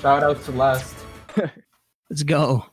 Shout out to last. Let's go.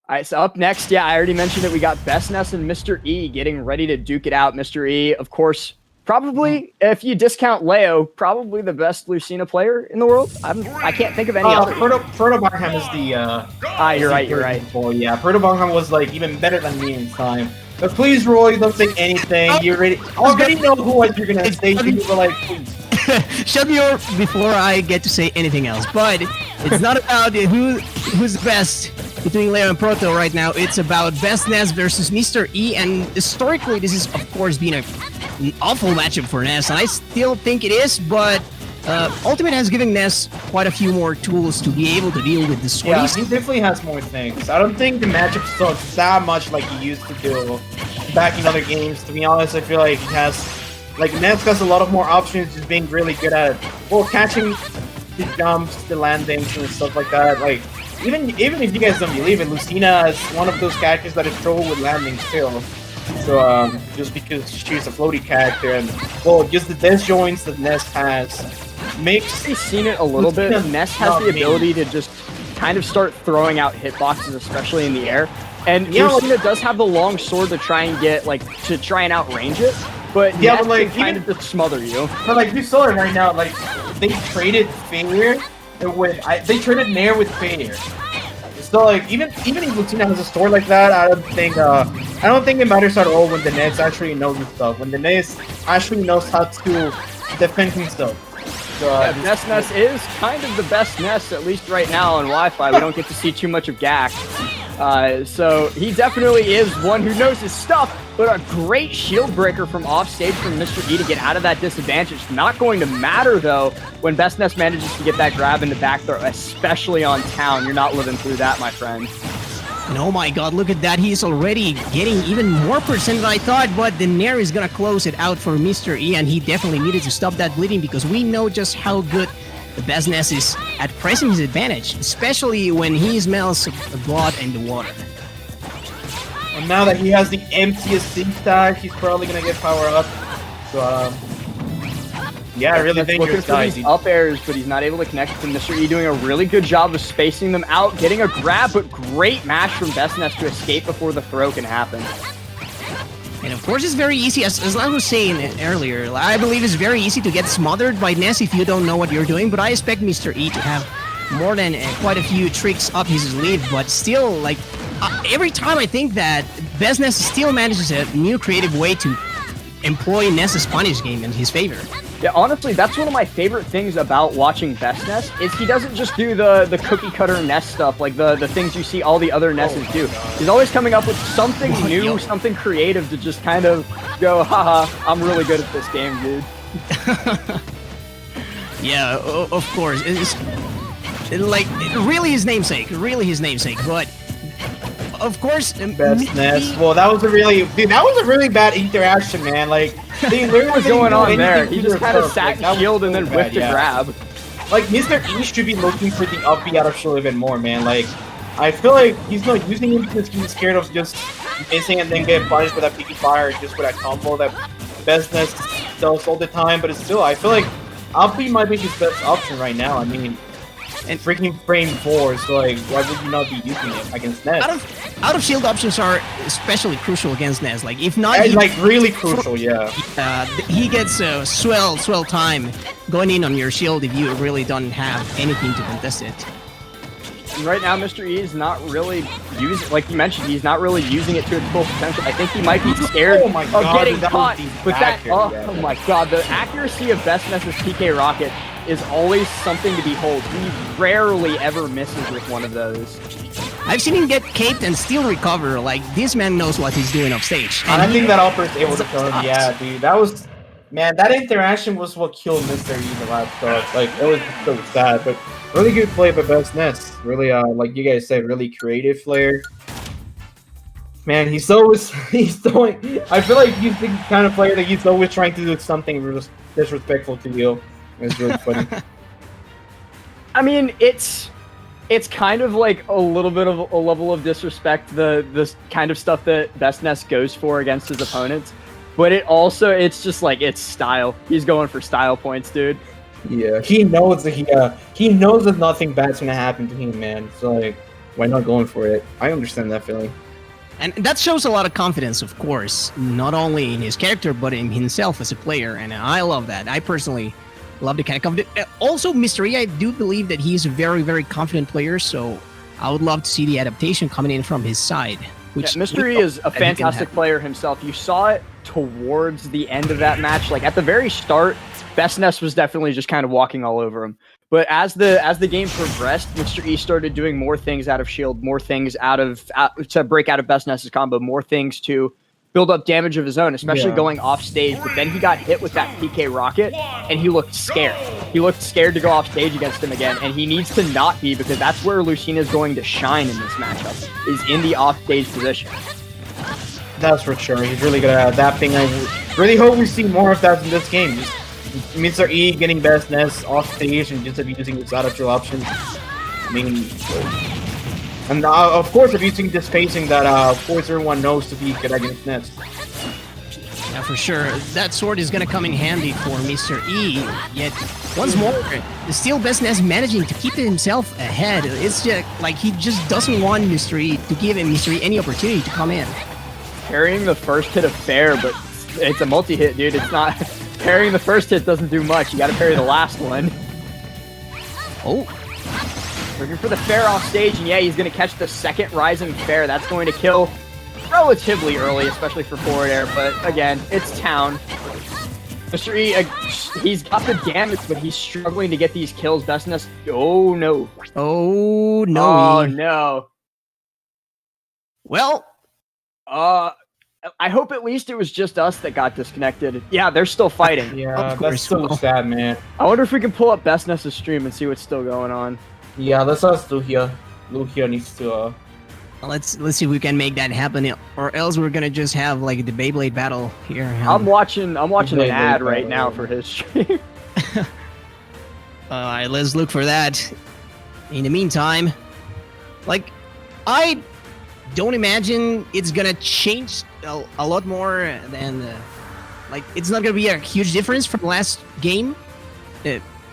All right, so up next, yeah, I already mentioned it. We got BestNess and Mr. E getting ready to duke it out. Mr. E, of course, probably, if you discount Leo, probably the best Lucina player in the world. I can't think of any other. Proto-BootCamp is the... you're right. Oh, yeah, Proto-BootCamp was, like, even better than me in time. But please, Roy, don't say anything. You already know what you're gonna say, but, like, please. Shut me up before I get to say anything else. But it's not about who's best between Leo and Proto right now. It's about BestNess versus Mr. E, and historically this is of course been an awful matchup for Ness, and I still think it is, but Ultimate has given Ness quite a few more tools to be able to deal with the squeeze. Yeah, he definitely has more things. I don't think the matchup sucks that much like he used to do back in other games. To be honest, I feel like he has... Like, Ness has a lot of more options, just being really good at, well, catching the jumps, the landings, and stuff like that. Like, even if you guys don't believe it, Lucina is one of those characters that is trouble with landings too. So, just because she's a floaty character, and, well, just the disjoints that Ness has makes... We've seen it a little bit. Ness has the ability to just kind of start throwing out hitboxes, especially in the air. And yeah, Lucina does have the long sword to try and get, like, to try and outrange it. But yeah, but like kind of just smother you. But like you saw it right now, like they traded Failure with they traded Nair with Failure. So like even if Lucina has a sword like that, I don't think it matters at all when the Ness actually knows his stuff. When the Ness actually knows how to defend himself. So yeah, BestNess is kind of the best Ness, at least right now on Wi-Fi. We don't get to see too much of Gak. So he definitely is one who knows his stuff, but a great shield breaker from off stage from Mr. E to get out of that disadvantage. Not going to matter though when BestNess manages to get that grab into back throw, especially on town. You're not living through that, my friend. And oh my god, look at that. He's already getting even more percent than I thought, but the Nair is gonna close it out for Mr. E, and he definitely needed to stop that bleeding because we know just how good the BestNess is at pressing his advantage, especially when he smells the blood and the water. And now that he has the emptiest sync stack, he's probably gonna get power up. So, yeah, really dangerous guys. Up airs, but he's not able to connect to Mr. E, doing a really good job of spacing them out, getting a grab, but great mash from BestNess to escape before the throw can happen. And of course, it's very easy, as I was saying earlier, I believe it's very easy to get smothered by Ness if you don't know what you're doing, but I expect Mr. E to have more than quite a few tricks up his sleeve, but still, like, every time I think that BestNess still manages a new creative way to employ Ness's punish game in his favor. Yeah, honestly, that's one of my favorite things about watching BestNess, is he doesn't just do the cookie cutter Ness stuff, like the things you see all the other Nesses do. He's always coming up with something new, something creative to just kind of go, haha, I'm really good at this game, dude. Yeah, of course. It's like, really his namesake, but of course, BestNess. Well, that was a really bad interaction, man. Like, they literally what was going on there? He just kind of sat in shield and then whiffed a grab. Like, Mr. E should be looking for the up B out of shield even more, man. Like, I feel like he's not using it because he's scared of just missing and then getting punished with that peaky fire, just with that combo that BestNess does all the time. But it's still, I feel like up B might be his best option right now. I mean, and freaking frame 4, so like, why would you not be using it against Ness? Out of shield options are especially crucial against Ness. Like, if not, like really crucial, yeah. He gets swell time going in on your shield if you really don't have anything to contest it. And right now, Mr. E is not really using, like you mentioned, he's not really using it to its full potential. I think he might be scared of getting caught. But oh my god, the accuracy of BestNess's PK Rocket is always something to behold. He rarely ever misses with one of those. I've seen him get caped and still recover. Like, this man knows what he's doing off stage. And I think that upper is able to kill him. Yeah, dude, that was... Man, that interaction was what killed Mr. E the last start. Like, it was so sad, but really good play by BestNess. Really, like you guys said, really creative player. Man, he's doing... I feel like he's the kind of player that he's always trying to do something disrespectful to you. It's really funny. I mean, it's kind of like a little bit of a level of disrespect, this kind of stuff that BestNess goes for against his opponents. But it's just like, it's style. He's going for style points, dude. Yeah, he knows that he knows that nothing bad's gonna happen to him, man. So like, why not going for it? I understand that feeling. And that shows a lot of confidence, of course, not only in his character, but in himself as a player. And I love that. I personally love the kind of confidence. Also, Mr. E, I do believe that he's a very, very confident player. So I would love to see the adaptation coming in from his side. Which Mr. E is a fantastic player himself. You saw it towards the end of that match. Like at the very start, BestNess was definitely just kind of walking all over him. But as the game progressed, Mr. E started doing more things out of shield, more things to break out of BestNess's combo, more things to build up damage of his own, especially going off stage. But then he got hit with that PK rocket, and he looked scared. He looked scared to go off stage against him again, and he needs to not be, because that's where Lucina is going to shine in this matchup, is in the off stage position. That's for sure. He's really good at adapting. I really hope we see more of that in this game. Just Mr. E getting BestNess off stage and just abusing his out of drill options. I mean, and of course abusing the spacing that of course everyone knows to be good against Ness. Yeah, for sure. That sword is going to come in handy for Mr. E. Yet, once more, still BestNess managing to keep himself ahead. It's just like he just doesn't want Mr. E to give him Mr. E any opportunity to come in. Carrying the first hit of fair, but it's a multi-hit, dude. It's not... Parrying the first hit doesn't do much. You gotta parry the last one. Oh. Looking for the fair off stage, and yeah, he's gonna catch the second rising fair. That's going to kill relatively early, especially for forward air, but again, it's town. Mr. E, he's got the damage, but he's struggling to get these kills. BestNess, oh no. Oh no. Oh no. Well, I hope at least it was just us that got disconnected. Yeah, they're still fighting. Yeah, that's so sad, man. I wonder if we can pull up BestNess's stream and see what's still going on. Yeah, let's ask Lucia. Lucia needs to. Let's see if we can make that happen, or else we're gonna just have like the Beyblade battle here. I'm watching an ad right now for his stream. Alright, let's look for that. In the meantime, like, I don't imagine it's gonna change a lot more than like it's not gonna be a huge difference from last game,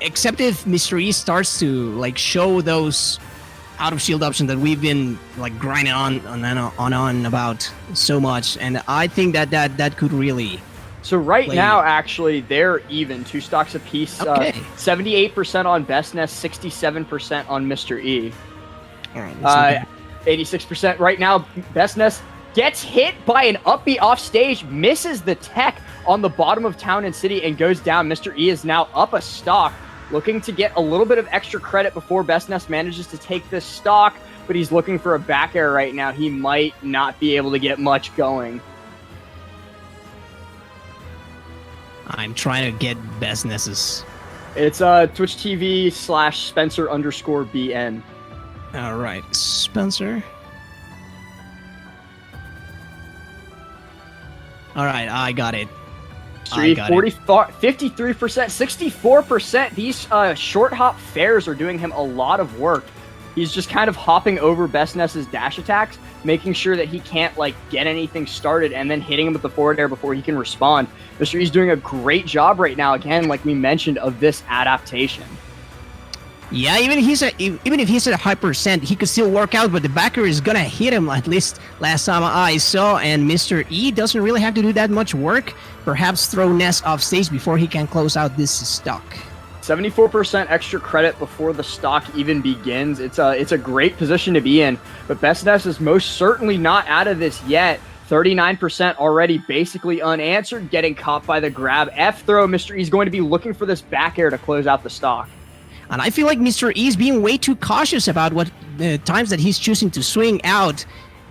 except if Mr. E starts to like show those out of shield options that we've been like grinding on about so much, and I think that could really. So right now, actually, they're even 2 stocks apiece. Okay. 78% on BestNess, 67% on Mr. E. All right. 86% right now. BestNess gets hit by an up B off stage, misses the tech on the bottom of Town and City, and goes down. Mr. E is now up a stock, looking to get a little bit of extra credit before BestNess manages to take this stock, but he's looking for a back air right now. He might not be able to get much going. I'm trying to get BestNess's. It's Twitch TV /Spencer_BN. All right, Spencer. All right, I got it. 53%, 64%. These short hop fairs are doing him a lot of work. He's just kind of hopping over BestNess's dash attacks, making sure that he can't like get anything started, and then hitting him with the forward air before he can respond. Mr. E's doing a great job right now, again, like we mentioned, of this adaptation. Yeah, even if he's at a high percent, he could still work out, but the backer is gonna hit him, at least last time I saw, and Mr. E doesn't really have to do that much work. Perhaps throw Ness off stage before he can close out this stock. 74% extra credit before the stock even begins. It's a great position to be in, but BestNess is most certainly not out of this yet. 39% already basically unanswered, getting caught by the grab F throw. Mr. E's going to be looking for this back air to close out the stock. And I feel like Mr. E is being way too cautious about what the times that he's choosing to swing out.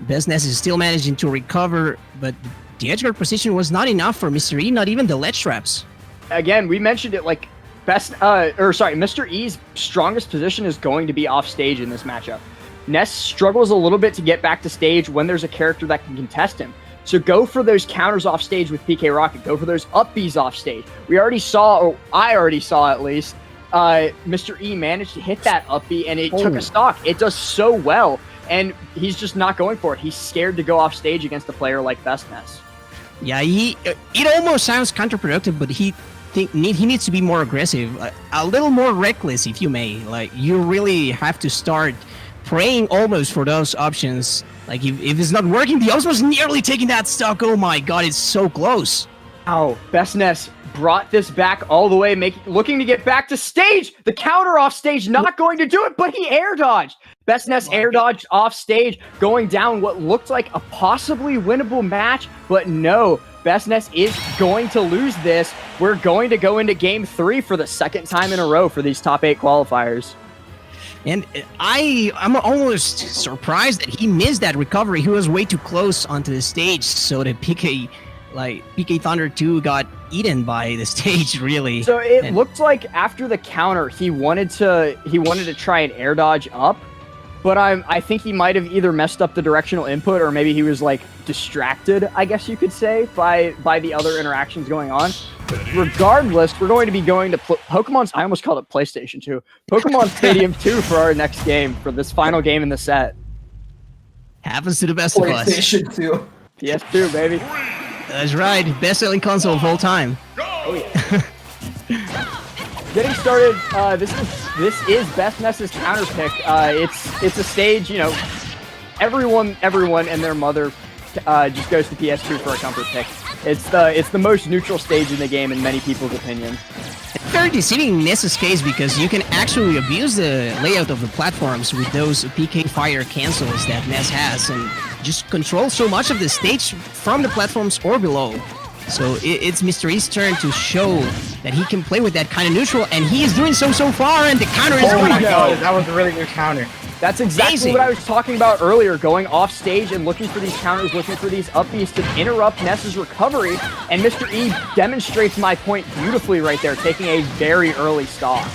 BestNess is still managing to recover, but the edgeguard position was not enough for Mr. E, not even the ledge traps. Again, we mentioned it, like Mr. E's strongest position is going to be off stage in this matchup. Ness struggles a little bit to get back to stage when there's a character that can contest him. So go for those counters off stage with PK Rocket. Go for those up Bs off stage. We already saw, or I already saw at least, Mr. E managed to hit that up B, and it took a stock. It does so well, and he's just not going for it. He's scared to go off stage against a player like BestNess. Yeah, it almost sounds counterproductive, but he think he needs to be more aggressive, a little more reckless, if you may. Like, you really have to start praying almost for those options. Like, if it's not working, the Oz was nearly taking that stock. Oh my god, it's so close. Oh, BestNess brought this back all the way, looking to get back to stage. The counter off stage, not going to do it, but he air dodged. BestNess air dodged off stage, going down what looked like a possibly winnable match, but no. BestNess is going to lose this. We're going to go into game 3 for the second time in a row for these top 8 qualifiers. And I'm almost surprised that he missed that recovery. He was way too close onto the stage, so the PK Thunder 2 got eaten by the stage, really. So it looked like after the counter, he wanted to try and air dodge up, but I think he might have either messed up the directional input or maybe he was like distracted, I guess you could say, by the other interactions going on. Regardless, we're going to be going to Pokemon's, I almost called it PlayStation 2, Pokemon Stadium 2 for our next game, for this final game in the set. Happens to the best of us. PlayStation 2. PS2, baby. That's right, best-selling console of all time. Oh yeah. Getting started, this is BestNess's counter pick. It's a stage, you know, everyone and their mother just goes to PS2 for a comfort pick. It's the most neutral stage in the game in many people's opinion. It's very deceiving in Ness's case because you can actually abuse the layout of the platforms with those PK fire cancels that Ness has and just control so much of the stage from the platforms or below. So it's Mr. E's turn to show that he can play with that kind of neutral, and he is doing so far, and the counter is Oh my going. god, that was a really good counter. That's exactly Amazing. what I was talking about earlier, going off stage and looking for these counters, looking for these up Bs to interrupt Ness's recovery, and Mr. E demonstrates my point beautifully right there, taking a very early stock.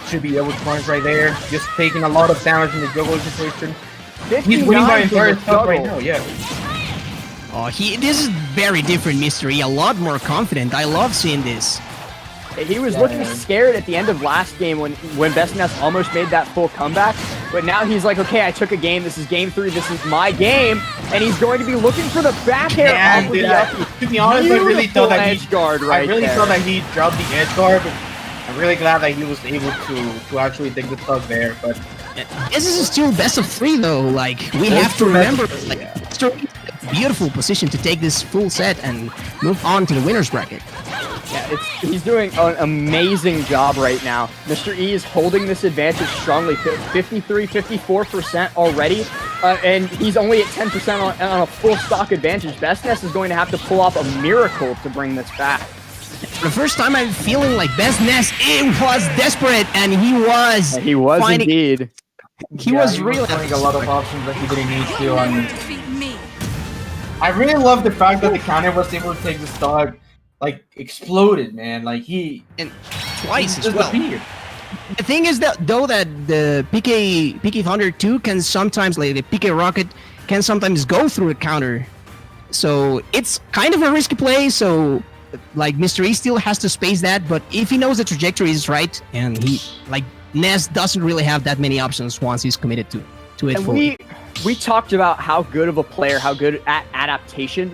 Should be able to point right there. Just taking a lot of damage in the juggle situation. He's 59 winning by to entire the stuff right juggle. now, yeah. Oh, this is very different, Mr. E. A lot more confident. I love seeing this. He was looking scared at the end of last game when BestNess almost made that full comeback, but now he's like, okay, I took a game, this is game 3, this is my game, and he's going to be looking for the back air off of the uppie. To be honest, I really thought that edge guard right I really there. thought that he dropped the edge guard, but I'm really glad that he was able to actually take the tug there, but This is still best of 3, though. Like, we have to remember, like, Mr. E is in a beautiful position to take this full set and move on to the winner's bracket. Yeah, he's doing an amazing job right now. Mr. E is holding this advantage strongly, 53, 54% already, and he's only at 10% on a full stock advantage. BestNess is going to have to pull off a miracle to bring this back. For the first time, I'm feeling like BestNess, it was desperate, and he was. He was finding, indeed. He was really finding a lot of options that he didn't need to. And I really love the fact that the counter was able to take the stock, like, exploded, man. Like, and twice as well. disappeared. The thing is that though that the PK Thunder 2 can sometimes, like the PK Rocket, can sometimes go through a counter, so it's kind of a risky play. So like Mr. E still has to space that, but if he knows the trajectory is right, and he like Ness doesn't really have that many options once he's committed to it And fully. we talked about how good of a player, how good at adaptation